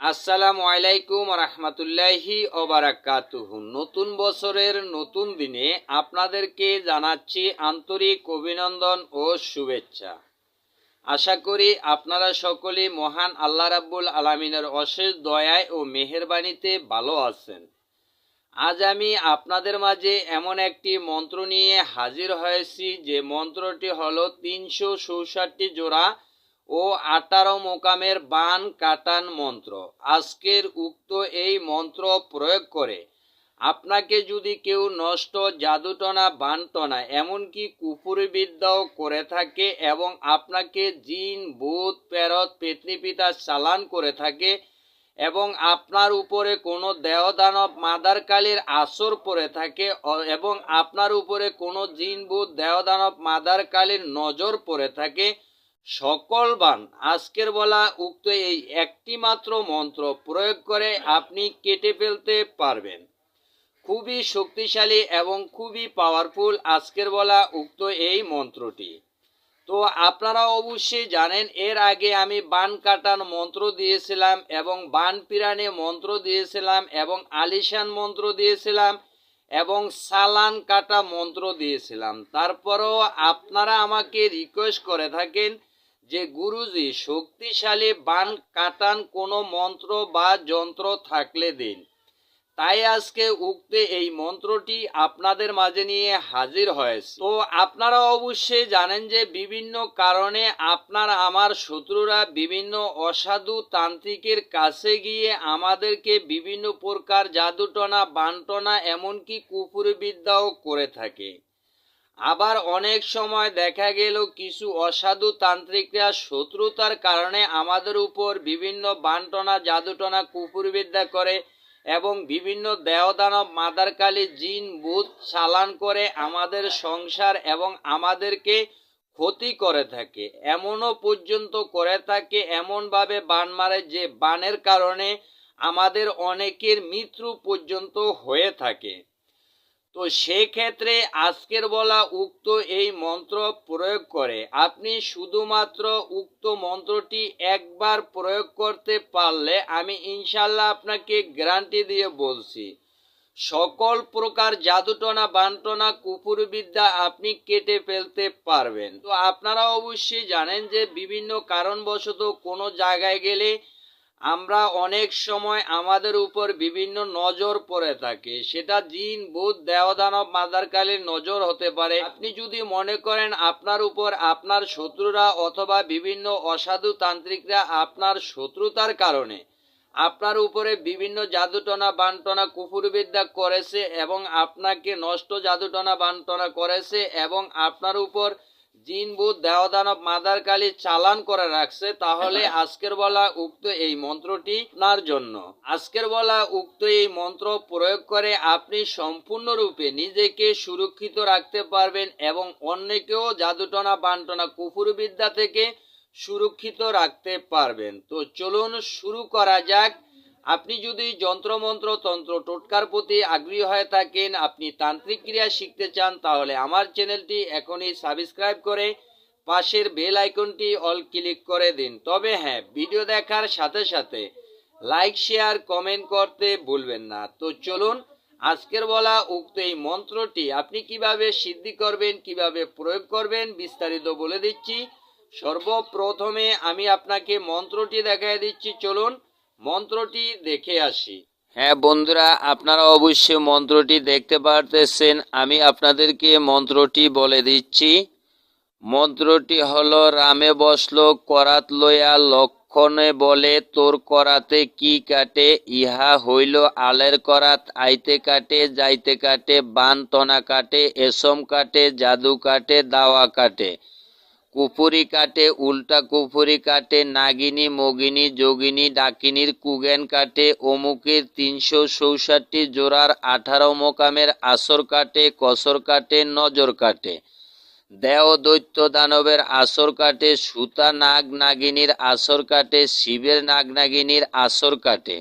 আসসালামু আলাইকুম রহমতুল্লাহি ওবারাকাতুহু। নতুন বছরের নতুন দিনে আপনাদেরকে জানাচ্ছি আন্তরিক অভিনন্দন ও শুভেচ্ছা। আশা করি আপনারা সকলেই মহান আল্লাহ রাব্বুল আলামিনের অশেষ দয়ায় ও মেহেরবানিতে ভালো আছেন। আজ আমি আপনাদের মাঝে এমন একটি মন্ত্র নিয়ে হাজির হয়েছি যে মন্ত্রটি হলো 364 জোড়া ও 18 মোকামের বান কাটান মন্ত্র। আজকের উক্ত এই মন্ত্র প্রয়োগ করে আপনাকে যদি কেউ নষ্ট, জাদুটনা, বানটনা এমনকি কুফুরি বিদ্যাও করে থাকে এবং আপনাকে জিন, ভূত, প্রেত, পেতনি পিতা চালান করে থাকে এবং আপনার উপরে কোনো দেহদানব, মাদার কালীর আসর পড়ে থাকে এবং আপনার উপরে কোনো জিন, ভূত, দেহদানব, মাদার কালীর নজর পড়ে থাকে, সকল বান আজকের বলা উক্ত এই একটি মাত্র মন্ত্র প্রয়োগ করে আপনি কেটে ফেলতে পারবেন। খুবই শক্তিশালী এবং খুবই পাওয়ারফুল আজকের বলা উক্ত এই মন্ত্রটি। তো আপনারা অবশ্যই জানেন এর আগে আমি বান কাটান মন্ত্র দিয়েছিলাম এবং বান পিরানে মন্ত্র দিয়েছিলাম এবং আলিশান মন্ত্র দিয়েছিলাম এবং সালান কাটা মন্ত্র দিয়েছিলাম। তারপরেও আপনারা আমাকে রিকোয়েস্ট করে থাকেন যে গুরুজি শক্তিশালী বান কাটান কোনো মন্ত্র বা যন্ত্র থাকলে দিন। তাই আজকে উক্ত এই মন্ত্রটি আপনাদের মাঝে নিয়ে হাজির হয়েছে। তো আপনারা অবশ্যই জানেন যে বিভিন্ন কারণে আমার শত্রুরা বিভিন্ন অসাধু তান্ত্রিকের কাছে গিয়ে আমাদেরকে বিভিন্ন প্রকার জাদুটনা, বানটনা এমনকি কুফুরি বিদ্যাও করে থাকে। আবার অনেক সময় দেখা গেল কিছু অসাধু তান্ত্রিকরা শত্রুতার কারণে আমাদের উপর বিভিন্ন বানটনা, জাদুটনা, কুফুরি বিদ্যা করে এবং বিভিন্ন দেহদানব, মাদার কালী, জিন, ভূত চালান করে আমাদের সংসার এবং আমাদেরকে ক্ষতি করে থাকে। এমনও পর্যন্ত করে থাকে এমনভাবে বান মারে যে বানের কারণে আমাদের অনেকের মৃত্যু পর্যন্ত হয়ে থাকে। তো সেক্ষেত্রে আজকের বলা উক্ত এই মন্ত্র প্রয়োগ করে আপনি শুধুমাত্র উক্ত মন্ত্রটি একবার প্রয়োগ করতে পারলে আমি ইনশাল্লাহ আপনাকে গ্যারান্টি দিয়ে বলছি সকল প্রকার জাদুটনা, বানটনা, কুফুরি বিদ্যা আপনি কেটে ফেলতে পারবেন। তো আপনারা অবশ্যই জানেন যে বিভিন্ন কারণবশত কোনো জায়গায় গেলে আমরা অনেক সময় আমাদের উপর বিভিন্ন নজর পড়ে থাকে, সেটা জিন, ভূত, দেহদানব, মাদার কালীর নজর হতে পারে। আপনি যদি মনে করেন আপনার উপর আপনার শত্রুরা অথবা বিভিন্ন অসাধু তান্ত্রিকরা আপনার শত্রুতার কারণে আপনার উপরে বিভিন্ন জাদুটনা, বানটনা, কুফুরি বিদ্যা করেছে এবং আপনাকে নষ্ট জাদুটনা, বানটনা করেছে এবং আপনার উপর জিন, ভূত, দেহদানব, মাদার কালী চালান করে রাখছে, তাহলে আজকের বলা উক্ত এই মন্ত্রটি আপনার জন্য। আজকের বলা উক্ত এই মন্ত্র প্রয়োগ করে আপনি সম্পূর্ণরূপে নিজেকে সুরক্ষিত রাখতে পারবেন এবং অন্যকেও জাদুটনা, বানটনা, কুফুরি বিদ্যা থেকে সুরক্ষিত রাখতে পারবেন। তো চলুন শুরু করা যাক। আপনি যদি যন্ত্রমন্ত্র, তন্ত্র, টোটকার প্রতি আগ্রহী হয়ে থাকেন, আপনি তান্ত্রিক ক্রিয়া শিখতে চান, তাহলে আমার চ্যানেলটি এখনই সাবস্ক্রাইব করে পাশের বেল আইকনটি অল ক্লিক করে দিন। তবে হ্যাঁ, ভিডিও দেখার সাথে সাথে লাইক, শেয়ার, কমেন্ট করতে ভুলবেন না। তো চলুন আজকের বলা উক্ত এই মন্ত্রটি আপনি কিভাবে সিদ্ধি করবেন, কিভাবে প্রয়োগ করবেন বিস্তারিত বলে দিচ্ছি। সর্বপ্রথমে আমি আপনাকে মন্ত্রটি দেখাই দিচ্ছি, চলুন মন্ত্রটি দেখে আসি। হ্যাঁ বন্ধুরা, আপনারা অবশ্যই মন্ত্রটি দেখতে পারতেছেন। আমি আপনাদেরকে মন্ত্রটি বলে দিচ্ছি। মন্ত্রটি হলো রামে বসলো করাত লইয়া লক্ষণে বলে তোর করাতে কি কাটে, ইহা হইল আলের করাত, আইতে কাটে যাইতে কাটে, বান টনা কাটে, এসম কাটে, জাদু কাটে, দাওয়া কাটে, কুফুরি কাটে, উল্টা কুফুরি কাটে, নাগিনী, মগিনী, যোগিনী, ডাকিনীর কুগেন কাটে, অমুকের 364 জোড়ার 18 মোকামের আসর কাটে, কসর কাটে, নজর কাটে, দেহ দৈত্য দানবের আসর কাটে, সুতা নাগ নাগিনীর আসর কাটে, শিবের নাগ নাগিনীর আসর কাটে,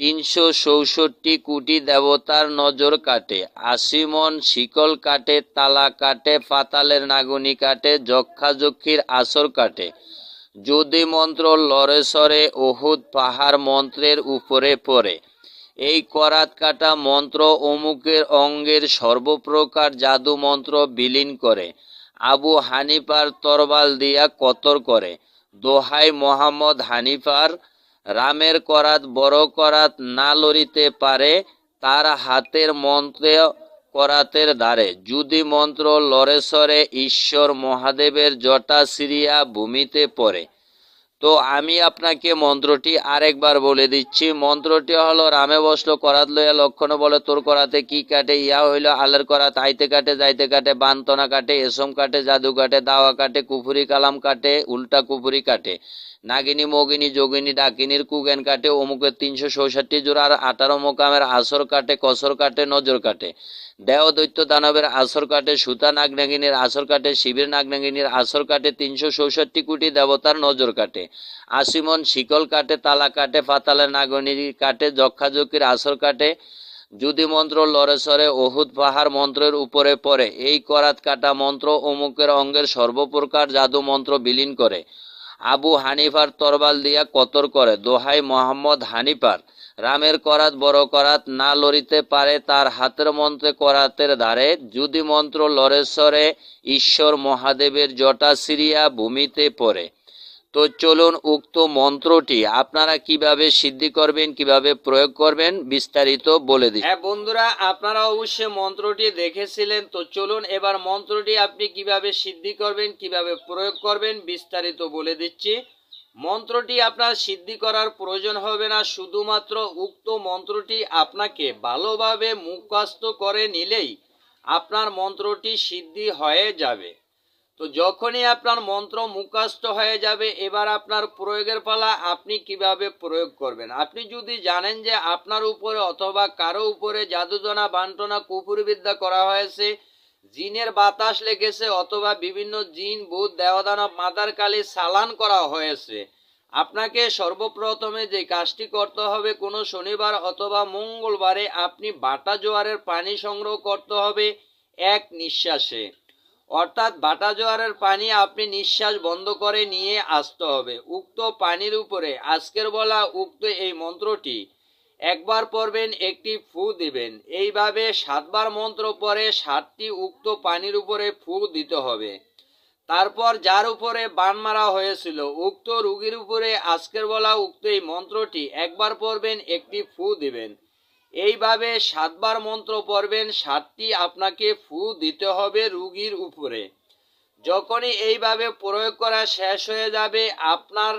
364 কোটি দেবতার নজর কাটে, 80 মন শিকল কাটে, তালা কাটে, পাতালের নাগুনি কাটে, যক্ষা যক্ষীর আসর কাটে, যদি মন্ত্র লড়ে সরে উহুদ পাহাড় মন্ত্রের উপরে পড়ে। এই করাত কাটা মন্ত্র অমুকের অঙ্গের সর্বপ্রকার জাদু মন্ত্র বিলীন করে। আবু হানিফার তরবাল দিয়া কতর করে। দোহাই মোহাম্মদ হানিফার, রামের করাত বড় করাত না লড়িতে পারে তার হাতের মন্ত্রে করাতের দ্বারে। যদি মন্ত্র লড়ে সরে ঈশ্বর মহাদেবের জটা সিরিয়া ভূমিতে পড়ে। তো আমি আপনাকে মন্ত্রটি আরেকবার বলে দিচ্ছি। মন্ত্রটি হলো রামে বসলো করাত লইয়া লক্ষণ বলে তোর করাতে কি কাটে, ইয়া হইল আলের করাত আইতে কাটে যাইতে কাটে, বান্তনা কাটে, এসম কাটে, জাদু কাটে, দাওয়া কাটে, কুফুরি কালাম কাটে, উল্টা কুফুরি কাটে, নাগিনী মগিনী যোগিনী ডাকিনীর কুগেন কাটে, অমুকের 366 জোড়ার 18 মোকামের আসর কাটে, কসর কাটে, নজর কাটে, দেহ দৈত্য দানবের আসর কাটে, সুতা নাগনাগিনীর আসর কাটে, শিবের নাগনাগিনীর আসর কাটে, 366 কোটি দেবতার নজর কাটে, আশিমন শিকল কাটে, তালা কাটে, পাতালের নাগনী কাটে, যক্ষাযক্ষীর আসর কাটে। যদি মন্ত্র লড়ে সরে উহুদ পাহাড় মন্ত্রের উপরে পড়ে। এই করাত কাটা মন্ত্র অমুকের অঙ্গের সর্বপ্রকার জাদু মন্ত্র বিলীন করে। আবু হানিফার তরবাল দিয়া কতর করে। দোহাই মোহাম্মদ হানিফার, রামের করাত বড় করাত না লড়িতে পারে তার হাতের মন্ত্রে করাতের দ্বারে। যদি মন্ত্র লড়ে সরে ঈশ্বর মহাদেবের জটা সিরিয়া ভূমিতে পড়ে। তো চলুন উক্ত মন্ত্রটি আপনারা কিভাবে সিদ্ধি করবেন, কিভাবে প্রয়োগ করবেন বিস্তারিত বলে দিই। হ্যাঁ বন্ধুরা, আপনারা অবশ্যই মন্ত্রটি দেখেছিলেন। তো চলুন এবার মন্ত্রটি আপনি কিভাবে সিদ্ধি করবেন, কিভাবে প্রয়োগ করবেন বিস্তারিত বলে দিচ্ছি। মন্ত্রটি আপনার সিদ্ধি করার প্রয়োজন হবে না, শুধুমাত্র উক্ত মন্ত্রটি আপনাকে ভালোভাবে মুখস্থ করে নিলেই আপনার মন্ত্রটি সিদ্ধি হয়ে যাবে। তো যখনই আপনার মন্ত্র মুখস্থ হয়ে যাবে, এবার আপনার প্রয়োগের পালা। আপনি কিভাবে প্রয়োগ করবেন। আপনি যদি জানেন যে আপনার উপরে অথবা কারো উপরে জাদুটনা বান্টনা কুফুরিবিদ্যা করা হয়েছে, জিনের বাতাস লেগেছে, অথবা বিভিন্ন জিন ভূত দেওদানব মাদার কালী চালান করা হয়েছে, আপনাকে সর্বপ্রথমে যে কাজটি করতে হবে, কোনো শনিবার অথবা মঙ্গলবারে আপনি বাটা জোয়ারের পানি সংগ্রহ করতে হবে এক নিঃশ্বাসে। অর্থাৎ বাটা জোয়ারের পানি আপনি নিঃশ্বাস বন্ধ করে নিয়ে আসতে হবে। উক্ত পানির উপরে আজকের বলা উক্ত এই মন্ত্রটি একবার পড়বেন, একটি ফু দিবেন। এইভাবে 7 বার মন্ত্র পরে 7টি উক্ত পানির উপরে ফু দিতে হবে। তারপর যার উপরে বান মারা হয়েছিল উক্ত রোগীর উপরে আজকের বলা উক্ত এই মন্ত্রটি একবার পড়বেন, একটি ফু দিবেন। এইভাবে 7 বার মন্ত্র পড়বেন, 7টি আপনাকে ফু দিতে হবে রোগীর উপরে। যখনই এইভাবে প্রয়োগ করা শেষ হয়ে যাবে, আপনার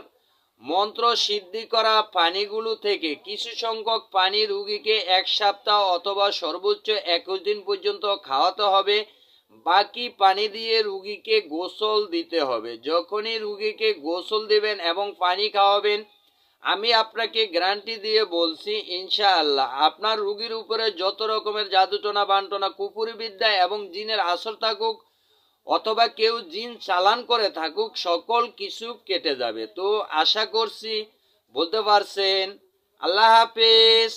মন্ত্র সিদ্ধি করা পানিগুলো থেকে কিছু সংখ্যক পানি রোগীকে 1 সপ্তাহ অথবা সর্বোচ্চ 21 দিন পর্যন্ত খাওয়াতে হবে। বাকি পানি দিয়ে রোগীকে গোসল দিতে হবে। যখনই রোগীকে গোসল দিবেন এবং পানি খাওয়াবেন, আমি আপনাকে গ্যারান্টি দিয়ে বলছি ইনশাআল্লাহ আপনার রোগীর উপরে যত রকমের জাদুটনা বান্টনা কুফুরি বিদ্যা এবং জিনের আসর থাকুক অথবা কেউ জিন চালান করে থাকুক, সকল কিছু কেটে যাবে। তো আশা করছি বলতে পারছেন। আল্লাহ হাফেজ।